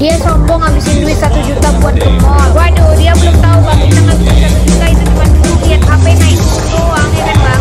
Dia sombong ngabisin duit 1 juta buat ke mall. Waduh, dia belum tahu bang, kita ngabisin 1 juta itu cuma lihat HP naik doang ya kan bang.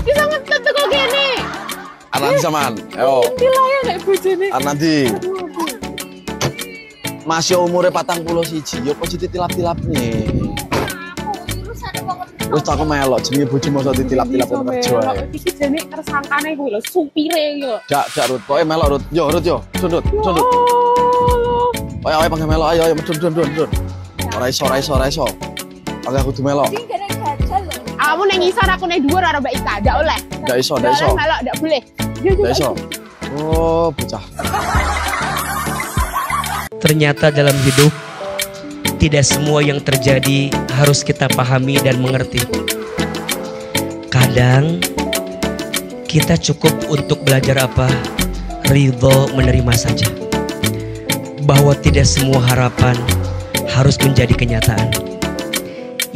Bisa ngetet kok gini. Nanti samaan, ayo. Dilayar nek bojone. Nanti. Masih umurnya 41, yo kok ditilap-tilap nih. Wis aku melok jenenge bojo mosok ditilap-tilap kerja ae. Iki jane tersangkane kuwi lho, supire yo. Jak Rut, pokoke melok Rut. Yo Rut yo, sundut. Ayo pengen melok ayo medun. Ora iso. Aku kudu melok. Kamu nang ngisor, aku nang dhuwur karo Mbak Ika, ndak oleh. Ndak iso. Melok ndak boleh. Ndak iso. Oh, bocah. Ternyata dalam hidup tidak semua yang terjadi harus kita pahami dan mengerti. Kadang kita cukup untuk belajar apa? Ridho menerima saja. Bahwa tidak semua harapan harus menjadi kenyataan.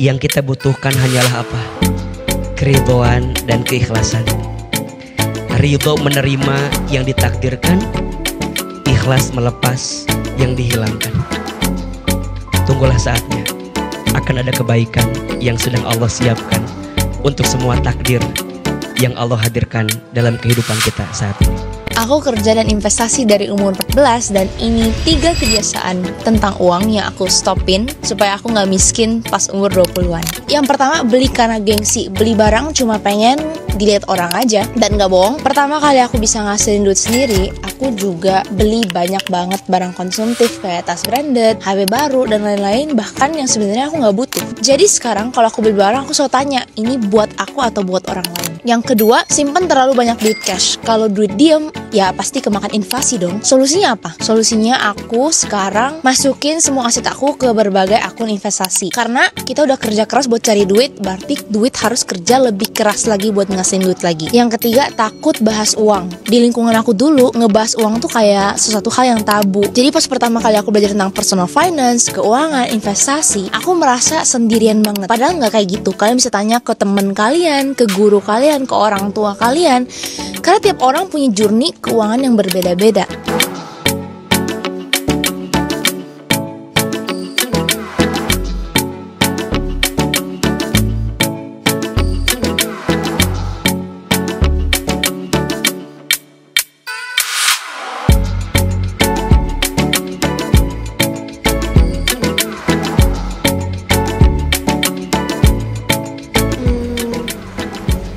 Yang kita butuhkan hanyalah apa? Keridhoan dan keikhlasan. Ridho menerima yang ditakdirkan, ikhlas melepas yang dihilangkan. Tunggulah saatnya, akan ada kebaikan yang sedang Allah siapkan untuk semua takdir yang Allah hadirkan dalam kehidupan kita saat ini. Aku kerja dan investasi dari umur 14 dan ini 3 kebiasaan tentang uang yang aku stopin supaya aku nggak miskin pas umur 20-an. Yang pertama, beli karena gengsi. Beli barang cuma pengen dilihat orang aja. Dan nggak bohong, pertama kali aku bisa ngasilin duit sendiri, aku juga beli banyak banget barang konsumtif kayak tas branded, HP baru, dan lain-lain, bahkan yang sebenarnya aku nggak butuh. Jadi sekarang kalau aku beli barang, aku selalu tanya, ini buat aku atau buat orang lain? Yang kedua, simpen terlalu banyak duit cash. Kalau duit diem, ya pasti kemakan inflasi dong. Solusinya apa? Solusinya aku sekarang masukin semua aset aku ke berbagai akun investasi. Karena kita udah kerja keras buat cari duit, berarti duit harus kerja lebih keras lagi buat ngasihin duit lagi. Yang ketiga, takut bahas uang. Di lingkungan aku dulu, ngebahas uang tuh kayak sesuatu hal yang tabu. Jadi pas pertama kali aku belajar tentang personal finance, keuangan, investasi, aku merasa sendirian banget. Padahal nggak kayak gitu. Kalian bisa tanya ke teman kalian, ke guru kalian, ke orang tua kalian. Karena tiap orang punya journey keuangan yang berbeda-beda.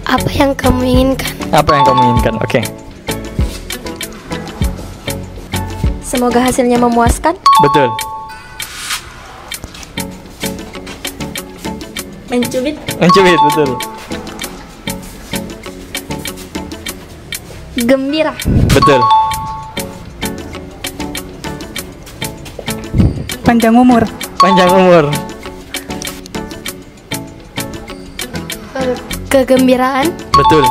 Apa yang kamu inginkan? Apa yang kamu inginkan? Oke. Semoga hasilnya memuaskan. Betul. Mencubit. Mencubit, betul. Gembira. Betul. Panjang umur. Panjang umur. Kegembiraan. Betul.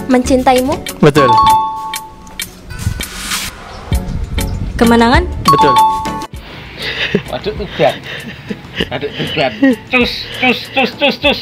Mencintaimu. Betul. Kemenangan. Betul. Waduh tugas. Cus.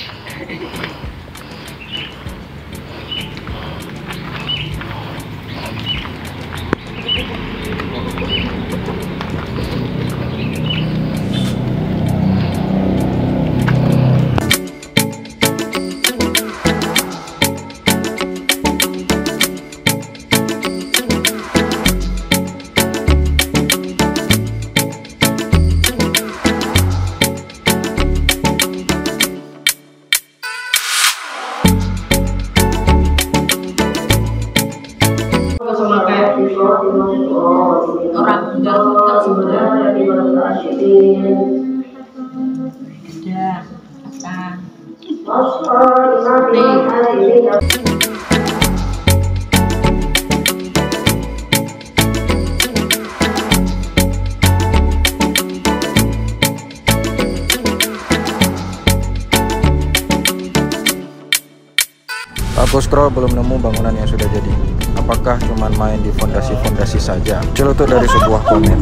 Aku scroll belum nemu bangunan yang sudah jadi. Apakah cuman main di fondasi-fondasi saja? Celutuk dari sebuah komen.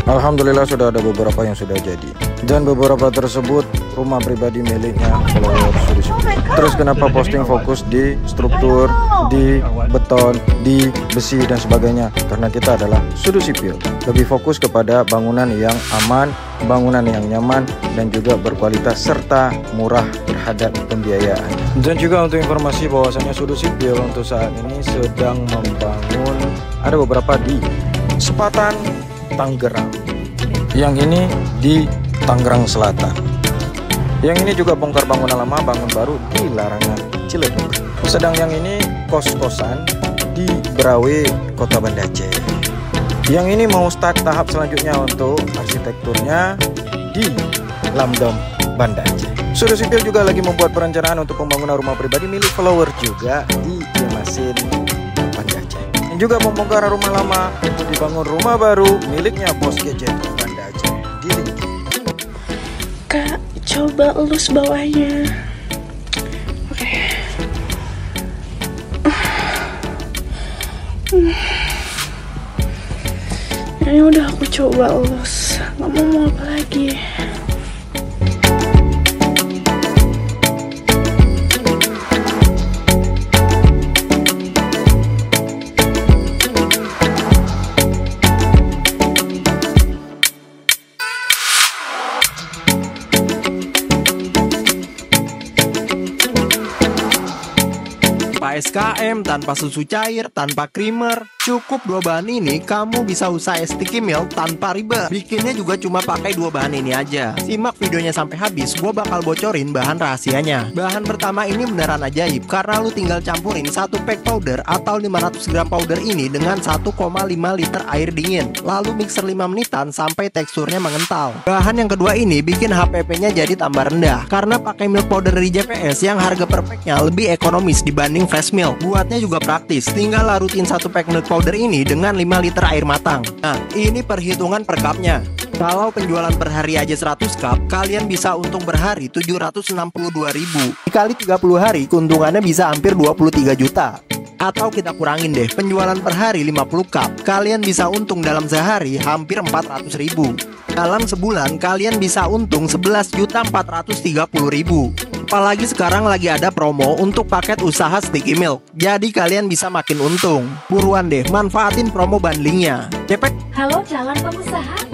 Alhamdulillah sudah ada beberapa yang sudah jadi. Dan beberapa tersebut rumah pribadi miliknya follower Sudi Sipil. Terus kenapa posting fokus di struktur, di beton, di besi dan sebagainya? Karena kita adalah Sudi Sipil. Lebih fokus kepada bangunan yang aman, bangunan yang nyaman, dan juga berkualitas serta murah terhadap pembiayaan. Dan juga untuk informasi bahwasanya Sudi Sipil untuk saat ini sedang membangun ada beberapa di Sepatan, Tangerang. Yang ini di Tangerang Selatan. Yang ini juga bongkar bangunan lama, bangun baru di Larangan, Ciledug. Sedang yang ini kos-kosan di Berawe, Kota Banda Aceh. Yang ini mau start tahap selanjutnya untuk arsitekturnya di Lamdom, Banda Aceh. Sudi Sipil juga lagi membuat perencanaan untuk pembangunan rumah pribadi milik follower juga di Yemasin, Banda Aceh. Yang juga membongkar rumah lama untuk dibangun rumah baru miliknya Bos Gadget Banda Aceh di Lingki. Kak, coba elus bawahnya. Oke. Ini udah aku coba elus. Nggak mau apa lagi. SKM, tanpa susu cair, tanpa creamer. Cukup 2 bahan ini, kamu bisa usaha sticky milk tanpa ribet. Bikinnya juga cuma pakai 2 bahan ini aja. Simak videonya sampai habis, gua bakal bocorin bahan rahasianya. Bahan pertama ini beneran ajaib, karena lu tinggal campurin 1 pack powder atau 500 gram powder ini dengan 1,5 liter air dingin. Lalu mixer 5 menitan sampai teksturnya mengental. Bahan yang kedua ini bikin HPP-nya jadi tambah rendah, karena pakai milk powder dari JPS yang harga per packnya lebih ekonomis dibanding fresh milk. Buatnya juga praktis, tinggal larutin 1 pack milk powder ini dengan 5 liter air matang. Nah, ini perhitungan per cupnya. Kalau penjualan per hari aja 100 cup, kalian bisa untung per hari 762.000. Dikali 30 hari, keuntungannya bisa hampir 23 juta. Atau kita kurangin deh, penjualan per hari 50 cup, kalian bisa untung dalam sehari hampir 400.000. Dalam sebulan, kalian bisa untung 11.430.000. Apalagi sekarang lagi ada promo untuk paket usaha sticky milk. Jadi kalian bisa makin untung. Buruan deh, manfaatin promo bundlingnya. Cepet. Halo calon pengusaha.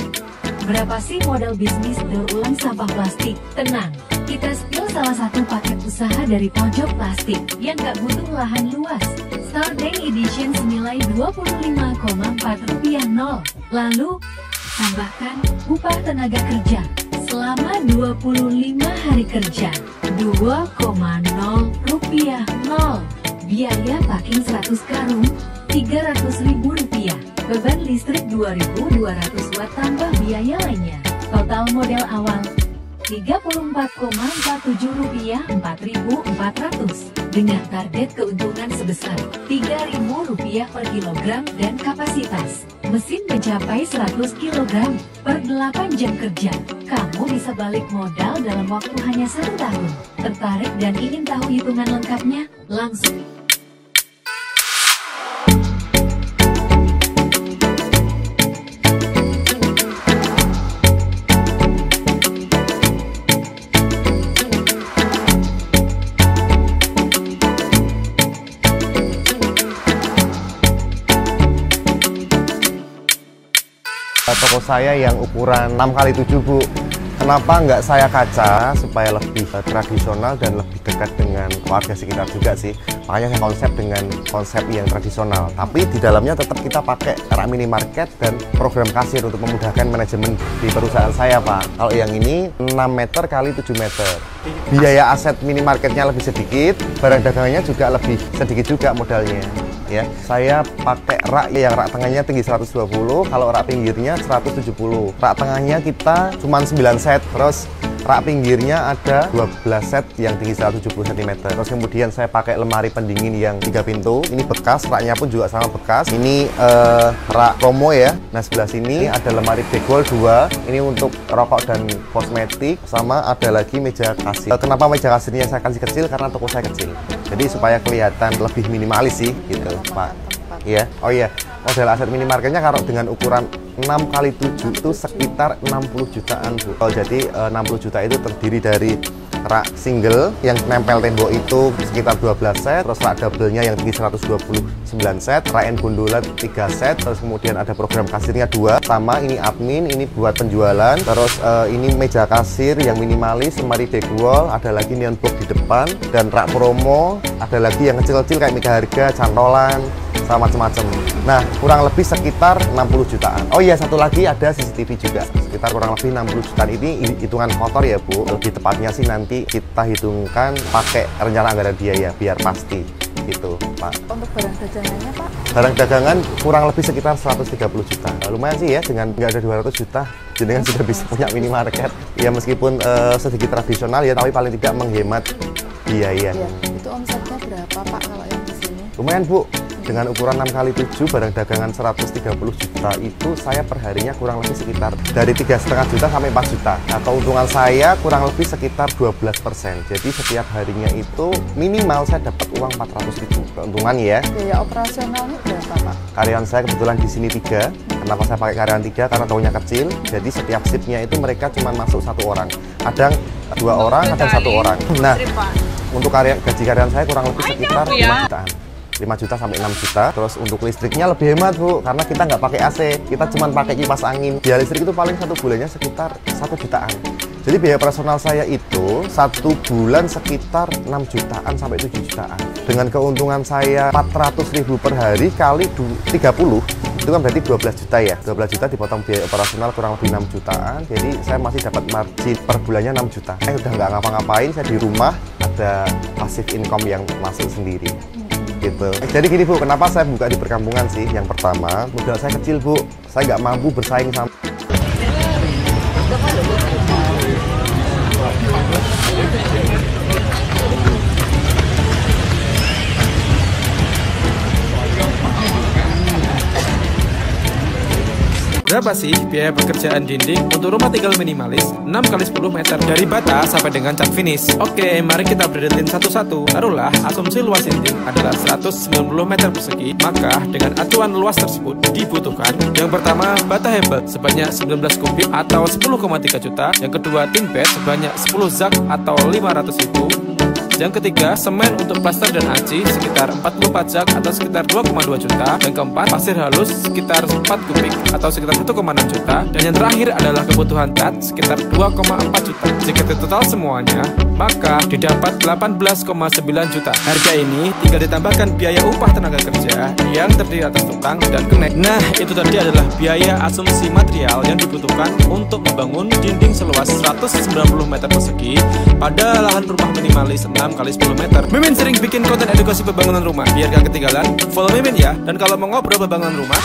Berapa sih modal bisnis daur ulang sampah plastik? Tenang, kita spill salah satu paket usaha dari pojok plastik yang gak butuh lahan luas. Star Day Edition senilai Rp25,4 Lalu, tambahkan upah tenaga kerja selama 25 hari kerja. 2,0 rupiah 0. Biaya packing 100 karung 300.000 rupiah. Beban listrik 2.200 watt tambah biaya lainnya. Total modal awal 34,47 rupiah 4.400 dengan target keuntungan sebesar 3.000 rupiah per kilogram dan kapasitas mesin mencapai 100 kg per 8 jam kerja. Kamu bisa balik modal dalam waktu hanya 1 tahun. Tertarik dan ingin tahu hitungan lengkapnya? Langsung. Toko saya yang ukuran 6x7 Bu. Kenapa nggak saya kaca supaya lebih tradisional dan lebih dekat dengan warga sekitar juga sih. Makanya saya konsep dengan konsep yang tradisional. Tapi di dalamnya tetap kita pakai rak minimarket dan program kasir untuk memudahkan manajemen di perusahaan saya Pak. Kalau yang ini 6 meter kali 7 meter. Biaya aset minimarketnya lebih sedikit, barang dagangannya juga lebih sedikit juga modalnya. ya. Saya pakai rak yang rak tengahnya tinggi 120, kalau rak pinggirnya 170. Rak tengahnya kita cuma 9 set, terus rak pinggirnya ada 12 set yang tinggi 170 cm. Terus kemudian saya pakai lemari pendingin yang 3 pintu. Ini bekas, raknya pun juga sama bekas. Ini rak promo ya. Nah, sebelah sini ada lemari backwall 2. Ini untuk rokok dan kosmetik. Sama ada lagi meja kasir. Kenapa meja kasirnya saya kasih kecil? Karena toko saya kecil. Jadi supaya kelihatan lebih minimalis sih gitu, Pak. Iya. Oh iya, model aset minimarketnya kalau dengan ukuran 6x7 itu sekitar 60 jutaan, Bu. Oh, jadi 60 juta itu terdiri dari rak single yang nempel tembok itu sekitar 12 set, terus rak double-nya yang tinggi 129 set, rak and gondola 3 set, terus kemudian ada program kasirnya 2, sama ini admin, ini buat penjualan, terus ini meja kasir yang minimalis, lemari backwall, ada lagi neon box di depan, dan rak promo, ada lagi yang kecil-kecil kayak mega harga, cantolan, sama macam-macam. Nah, kurang lebih sekitar 60 jutaan. Oh iya, satu lagi ada CCTV juga. Sekitar kurang lebih 60 jutaan. Ini hitungan kotor ya, Bu. Lebih tepatnya sih nanti kita hitungkan pakai rencana anggaran biaya biar pasti gitu, Pak. Untuk barang dagangannya, Pak? Barang dagangan kurang lebih sekitar 130 juta. Lumayan sih ya, dengan nggak ada 200 juta. Jenengan sudah bisa punya minimarket. Ya meskipun sedikit tradisional ya, tapi paling tidak menghemat biaya. Ya, itu omsetnya berapa, Pak, kalau yang di sini? Lumayan, Bu. Dengan ukuran 6x7 barang dagangan 130 juta itu saya perharinya kurang lebih sekitar dari 3,5 juta sampai 4 juta. Nah, keuntungan saya kurang lebih sekitar 12%. Jadi setiap harinya itu minimal saya dapat uang 400.000 keuntungan ya. Biaya operasionalnya berapa, Pak? Karyawan saya kebetulan di sini 3. Kenapa saya pakai karyawan 3? Karena tokonya kecil. Jadi setiap shiftnya itu mereka cuma masuk 1 orang. Kadang 2 orang, kadang 1 orang. Nah, untuk gaji karyawan saya kurang lebih sekitar 5 jutaan. 5 juta sampai 6 juta. Terus untuk listriknya lebih hemat, Bu, karena kita nggak pakai AC, kita cuma pakai kipas angin. Biaya listrik itu paling 1 bulannya sekitar 1 jutaan. Jadi biaya personal saya itu 1 bulan sekitar 6 jutaan sampai 7 jutaan. Dengan keuntungan saya 400.000 per hari kali 30, itu kan berarti 12 juta ya. 12 juta dipotong biaya operasional kurang lebih 6 jutaan. Jadi saya masih dapat margin per bulannya 6 juta. Saya udah nggak ngapa-ngapain, saya di rumah ada passive income yang masuk sendiri. Gitu. Jadi gini, Bu, kenapa saya buka di perkampungan sih? Yang pertama, modal saya kecil, Bu. Saya nggak mampu bersaing sama Berapa sih biaya pekerjaan dinding untuk rumah tinggal minimalis 6x10 meter dari bata sampai dengan cat finish? Oke, mari kita berdetailin satu-satu. Taruhlah asumsi luas dinding adalah 190 meter persegi, maka dengan acuan luas tersebut dibutuhkan yang pertama bata hebel sebanyak 19 kubik atau 10,3 juta, yang kedua tin bed sebanyak 10 zak atau 500.000, yang ketiga, semen untuk plaster dan aci sekitar 44 zak atau sekitar 2,2 juta. Yang keempat, pasir halus sekitar 4 kubik atau sekitar 1,6 juta. Dan yang terakhir adalah kebutuhan cat sekitar 2,4 juta. Jika total semuanya, maka didapat 18,9 juta. Harga ini tinggal ditambahkan biaya upah tenaga kerja yang terdiri atas tukang dan kenek. Nah, itu tadi adalah biaya asumsi material yang dibutuhkan untuk membangun dinding seluas 190 meter persegi pada lahan rumah minimalis 6x10 meter. Mimin sering bikin konten edukasi pembangunan rumah. Biar gak ketinggalan, follow Mimin ya. Dan kalau mau ngobrol pembangunan rumah,